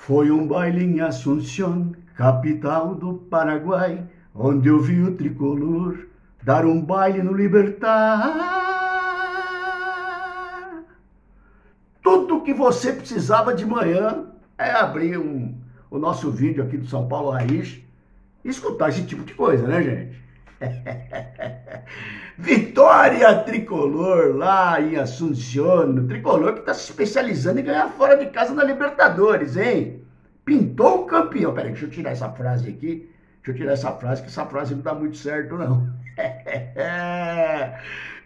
Foi um baile em Assunción, capital do Paraguai, onde eu vi o tricolor dar um baile no Libertad. Tudo que você precisava de manhã é abrir o nosso vídeo aqui do São Paulo Raiz e escutar esse tipo de coisa, né, gente? Vitória tricolor lá em Assunción, tricolor que está se especializando em ganhar fora de casa na Libertadores, hein? Pintou o campeão. Peraí, deixa eu tirar essa frase aqui. Deixa eu tirar essa frase, que essa frase não dá muito certo, não.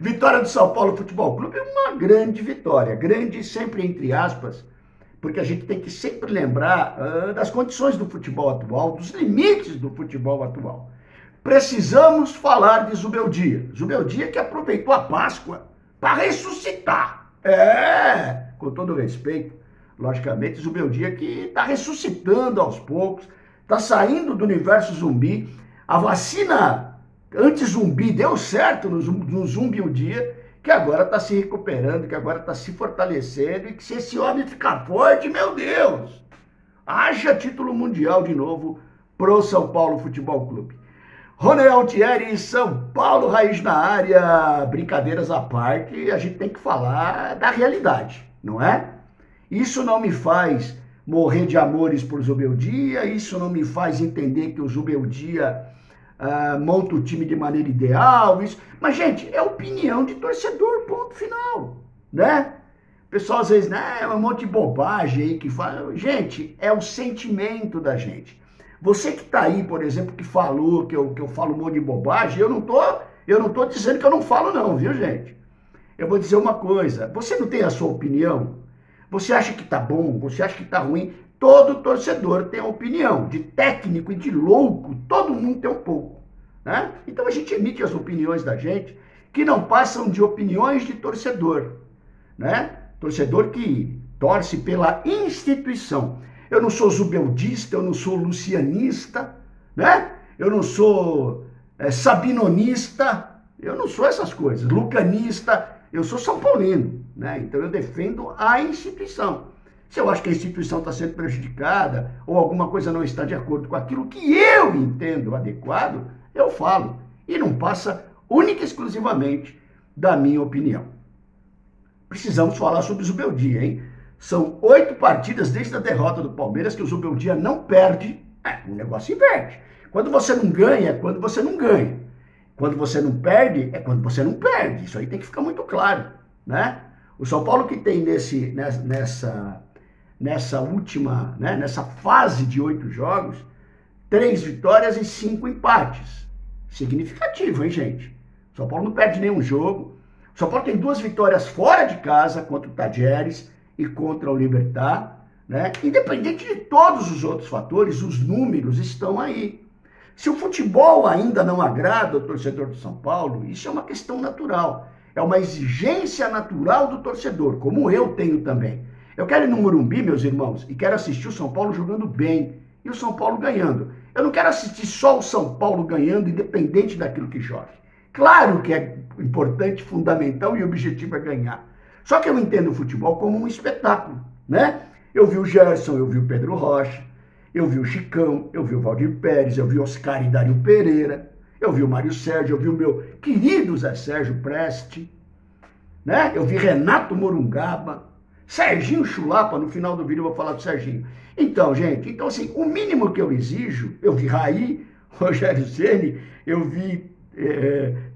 Vitória do São Paulo Futebol Clube é uma grande vitória. Grande sempre entre aspas, porque a gente tem que sempre lembrar das condições do futebol atual, dos limites do futebol atual. Precisamos falar de Zubeldia. Zubeldia que aproveitou a Páscoa para ressuscitar. Com todo respeito, logicamente, Zubeldia que está ressuscitando aos poucos, está saindo do universo zumbi. A vacina anti-zumbi deu certo no Zumbildia, que agora está se recuperando, que agora está se fortalecendo, e que se esse homem ficar forte, meu Deus, haja título mundial de novo pro São Paulo Futebol Clube. Rony Altieri, São Paulo Raiz na área. Brincadeiras à parte, a gente tem que falar da realidade, não é? Isso não me faz morrer de amores por Zubeldia, isso não me faz entender que o Zubeldia monta o time de maneira ideal, isso. Mas, gente, é opinião de torcedor, ponto final, né? O pessoal às vezes, né, é um monte de bobagem aí que fala. Gente, é o sentimento da gente. Você que tá aí, por exemplo, que falou que eu falo um monte de bobagem, eu não tô dizendo que eu não falo não, viu, gente? Eu vou dizer uma coisa, você não tem a sua opinião? Você acha que tá bom, você acha que tá ruim? Todo torcedor tem uma opinião, de técnico e de louco, todo mundo tem um pouco, né? Então a gente emite as opiniões da gente, que não passam de opiniões de torcedor, né? Torcedor que torce pela instituição. Eu não sou zubeldista, eu não sou lucianista, né? Eu não sou sabinonista, eu não sou essas coisas, lucanista, eu sou São Paulino, né? Então eu defendo a instituição. Se eu acho que a instituição está sendo prejudicada ou alguma coisa não está de acordo com aquilo que eu entendo adequado, eu falo. E não passa única e exclusivamente da minha opinião. Precisamos falar sobre o Zubeldia, hein? São 8 partidas desde a derrota do Palmeiras que o Zubeldia não perde. O negócio inverte. Quando você não ganha, é quando você não ganha. Quando você não perde, é quando você não perde. Isso aí tem que ficar muito claro, né? O São Paulo que tem nessa última, né, nessa fase de 8 jogos, 3 vitórias e 5 empates. Significativo, hein, gente? O São Paulo não perde nenhum jogo. O São Paulo tem 2 vitórias fora de casa contra o Tajeres e contra o Libertad, né? Independente de todos os outros fatores, os números estão aí. Se o futebol ainda não agrada ao torcedor do São Paulo, isso é uma questão natural. É uma exigência natural do torcedor, como eu tenho também. Eu quero ir no Morumbi, meus irmãos, e quero assistir o São Paulo jogando bem e o São Paulo ganhando. Eu não quero assistir só o São Paulo ganhando, independente daquilo que jogue. Claro que é importante, fundamental e o objetivo é ganhar. Só que eu entendo o futebol como um espetáculo, né? Eu vi o Gerson, eu vi o Pedro Rocha, eu vi o Chicão, eu vi o Valdir Pérez, eu vi o Oscar e Dario Pereira, eu vi o Mário Sérgio, eu vi o meu querido Zé Sérgio Preste, né? Eu vi Renato Morungaba, Serginho Chulapa, no final do vídeo eu vou falar do Serginho. Então, gente, assim, o mínimo que eu exijo, eu vi Raí, Rogério Ceni, eu vi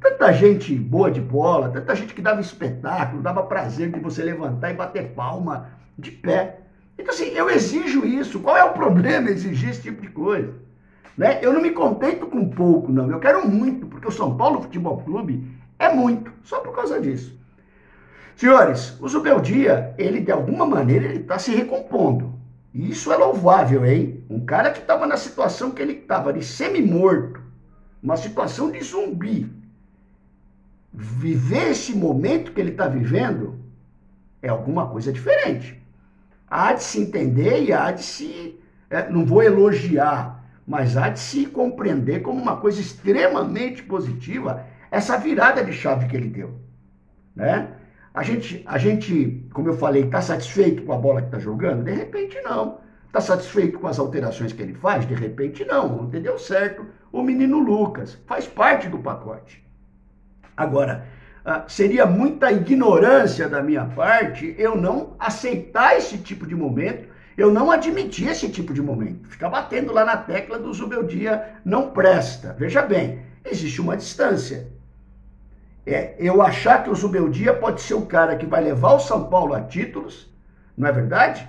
tanta gente boa de bola, tanta gente que dava espetáculo, dava prazer de você levantar e bater palma de pé. Então, assim, eu exijo isso. Qual é o problema exigir esse tipo de coisa? Né? Eu não me contento com pouco, não. Eu quero muito, porque o São Paulo Futebol Clube é muito, só por causa disso. Senhores, o Zubeldia, ele de alguma maneira, ele está se recompondo. E isso é louvável, hein? Um cara que estava na situação que ele estava, de semi-morto, uma situação de zumbi, viver esse momento que ele está vivendo é alguma coisa diferente. Há de se entender e há de se, não vou elogiar, mas há de se compreender como uma coisa extremamente positiva essa virada de chave que ele deu, né? A gente, como eu falei, está satisfeito com a bola que está jogando? De repente não. Está satisfeito com as alterações que ele faz? De repente não, ontem deu certo o menino Lucas, faz parte do pacote. Agora, seria muita ignorância da minha parte eu não aceitar esse tipo de momento, eu não admitir esse tipo de momento. Ficar batendo lá na tecla do Zubeldia não presta. Veja bem, existe uma distância. Eu achar que o Zubeldia pode ser o cara que vai levar o São Paulo a títulos, não é verdade?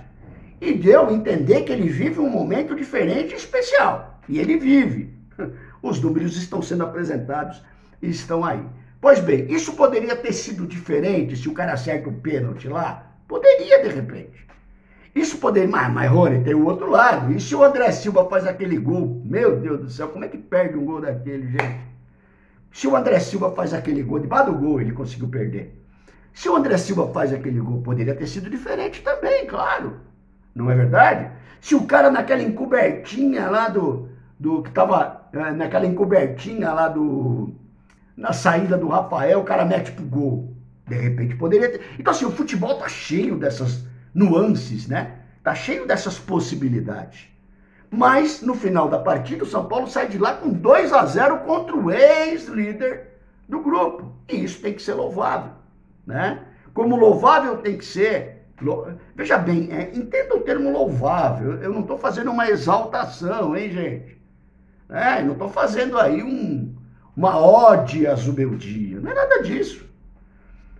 E deu entender que ele vive um momento diferente e especial. E ele vive. Os números estão sendo apresentados e estão aí. Pois bem, isso poderia ter sido diferente se o cara acerta o pênalti lá? Poderia, de repente. Isso poderia... Mas Rony, tem o outro lado. E se o André Silva faz aquele gol? Meu Deus do céu, como é que perde um gol daquele, gente? Se o André Silva faz aquele gol, debaixo do gol ele conseguiu perder. Se o André Silva faz aquele gol, poderia ter sido diferente também, claro. Não é verdade? Se o cara naquela encobertinha lá que tava naquela encobertinha lá na saída do Rafael, o cara mete pro gol. De repente poderia ter. Então assim, o futebol tá cheio dessas nuances, né? Tá cheio dessas possibilidades. Mas no final da partida o São Paulo sai de lá com 2-0 contra o ex-líder do grupo. E isso tem que ser louvável, né? Como louvável tem que ser. Veja bem, entenda o termo louvável. Eu não estou fazendo uma exaltação, hein, gente? Não estou fazendo aí uma ode a Zubeldia. Não é nada disso.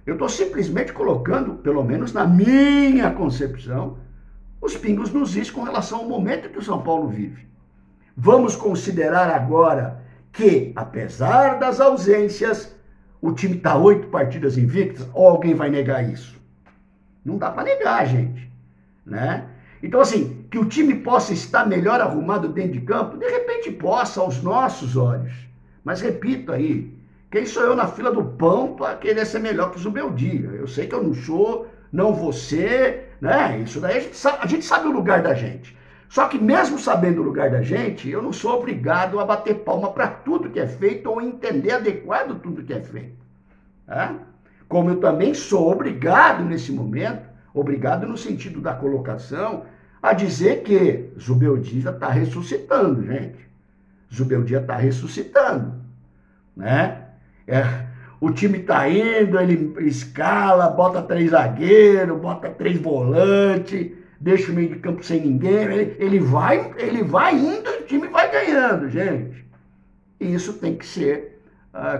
Eu estou simplesmente colocando, pelo menos na minha concepção, os pingos nos is com relação ao momento que o São Paulo vive. Vamos considerar agora que, apesar das ausências, o time está 8 partidas invictas, ou alguém vai negar isso? Não dá para negar, gente, né? Então, assim, que o time possa estar melhor arrumado dentro de campo, de repente possa, aos nossos olhos. Mas repito aí, quem sou eu na fila do pão para querer ser melhor que o Zubeldia? Eu sei que eu não sou, não vou ser, né? Isso daí a gente sabe o lugar da gente. Só que mesmo sabendo o lugar da gente, eu não sou obrigado a bater palma para tudo que é feito ou entender adequado tudo que é feito, tá? Como eu também sou obrigado nesse momento, obrigado no sentido da colocação, a dizer que Zubeldia está ressuscitando, gente. Zubeldia está ressuscitando, né? O time está indo, ele escala, bota 3 zagueiros, bota 3 volantes, deixa o meio de campo sem ninguém, ele vai indo e o time vai ganhando, gente. E isso tem que ser,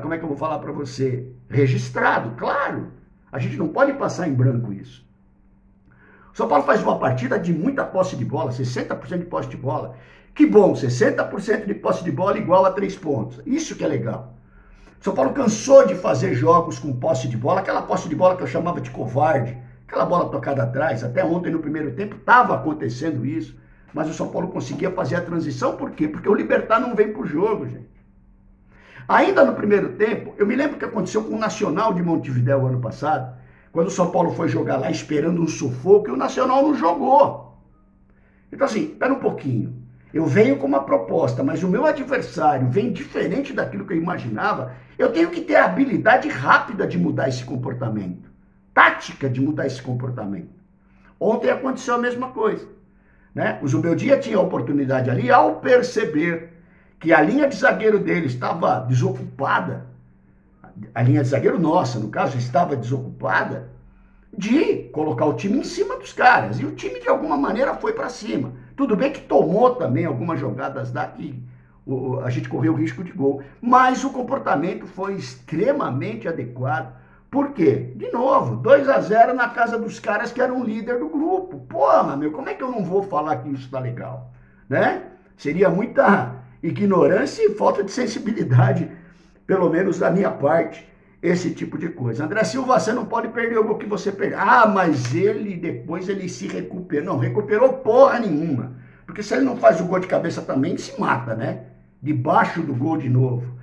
como é que eu vou falar para você? Registrado, claro. A gente não pode passar em branco isso. O São Paulo faz uma partida de muita posse de bola, 60% de posse de bola. Que bom, 60% de posse de bola igual a 3 pontos. Isso que é legal. O São Paulo cansou de fazer jogos com posse de bola, aquela posse de bola que eu chamava de covarde, aquela bola tocada atrás. Até ontem no primeiro tempo estava acontecendo isso, mas o São Paulo conseguia fazer a transição. Por quê? Porque o Libertad não vem pro jogo, gente. Ainda no primeiro tempo, eu me lembro o que aconteceu com o Nacional de Montevidéu ano passado, quando o São Paulo foi jogar lá esperando um sufoco e o Nacional não jogou. Então assim, espera um pouquinho. Eu venho com uma proposta, mas o meu adversário vem diferente daquilo que eu imaginava, eu tenho que ter a habilidade rápida de mudar esse comportamento. Tática de mudar esse comportamento. Ontem aconteceu a mesma coisa, né? O Zubeldia tinha a oportunidade ali, ao perceber que a linha de zagueiro dele estava desocupada, a linha de zagueiro nossa, no caso, estava desocupada, de colocar o time em cima dos caras. E o time, de alguma maneira, foi para cima. Tudo bem que tomou também algumas jogadas daqui, a gente correu o risco de gol, mas o comportamento foi extremamente adequado. Por quê? De novo, 2-0 na casa dos caras que eram líder do grupo. Porra, meu, como é que eu não vou falar que isso tá legal? Né? Seria muita ignorância e falta de sensibilidade, pelo menos da minha parte, esse tipo de coisa. André Silva, você não pode perder o gol que você perdeu. Ah, mas depois ele se recuperou. Não, recuperou porra nenhuma. Porque se ele não faz o gol de cabeça também, ele se mata, né? Debaixo do gol de novo.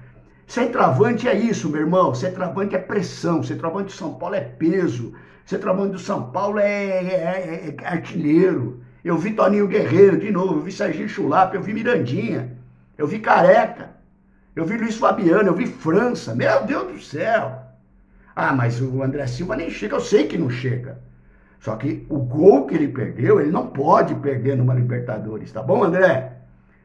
Centroavante é isso, meu irmão. Centroavante é pressão. Centroavante do São Paulo é peso. Centroavante do São Paulo é artilheiro. Eu vi Toninho Guerreiro de novo. Eu vi Serginho Chulapa. Eu vi Mirandinha. Eu vi Careca. Eu vi Luiz Fabiano. Eu vi França. Meu Deus do céu. Ah, mas o André Silva nem chega. Eu sei que não chega. Só que o gol que ele perdeu, ele não pode perder numa Libertadores, tá bom, André?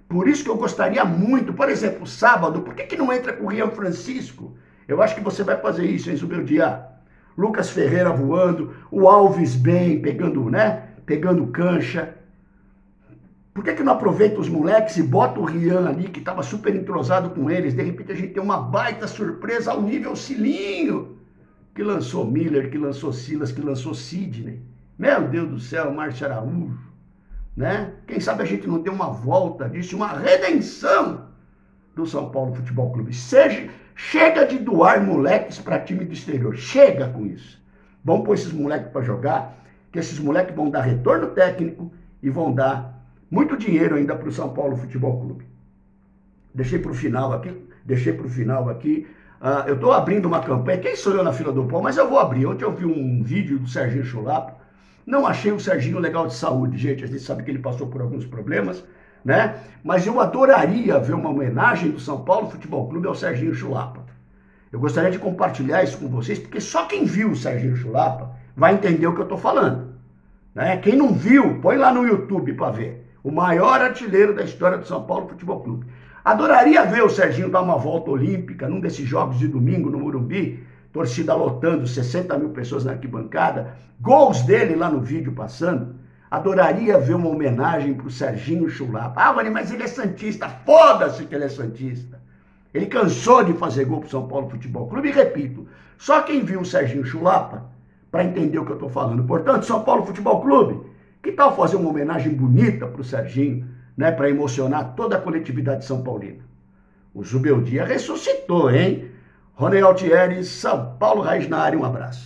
Por isso que eu gostaria muito, por exemplo, sábado, por que não entra com o Rian Francisco? Eu acho que você vai fazer isso, hein, Zubeldia? Lucas Ferreira voando, o Alves bem, pegando, né? Pegando cancha. Por que não aproveita os moleques e bota o Rian ali, que estava super entrosado com eles? De repente a gente tem uma baita surpresa ao nível Cilinho, que lançou Miller, que lançou Silas, que lançou Sidney. Meu Deus do céu, Márcio Araújo, né? Quem sabe a gente não tem uma volta disso, uma redenção do São Paulo Futebol Clube. Chega de doar moleques para time do exterior. Chega com isso. Vamos pôr esses moleques para jogar, que esses moleques vão dar retorno técnico e vão dar muito dinheiro ainda para o São Paulo Futebol Clube. Deixei para o final aqui. Eu estou abrindo uma campanha. Quem sou eu na fila do pão? Mas eu vou abrir. Ontem eu vi um vídeo do Serginho Chulapa. Não achei o Serginho legal de saúde, gente. A gente sabe que ele passou por alguns problemas, né? Mas eu adoraria ver uma homenagem do São Paulo Futebol Clube ao Serginho Chulapa. Eu gostaria de compartilhar isso com vocês, porque só quem viu o Serginho Chulapa vai entender o que eu estou falando, né? Quem não viu, põe lá no YouTube para ver. O maior artilheiro da história do São Paulo Futebol Clube. Adoraria ver o Serginho dar uma volta olímpica num desses jogos de domingo no Morumbi, torcida lotando, 60 mil pessoas na arquibancada, gols dele lá no vídeo passando. Adoraria ver uma homenagem para o Serginho Chulapa. Ah, mas ele é santista. Foda-se que ele é santista. Ele cansou de fazer gol para o São Paulo Futebol Clube. E repito, só quem viu o Serginho Chulapa para entender o que eu estou falando. Portanto, São Paulo Futebol Clube, que tal fazer uma homenagem bonita para o Serginho, né, para emocionar toda a coletividade são paulina? O Zubeldia ressuscitou, hein? Rony Altieri, São Paulo Raiz na área, um abraço.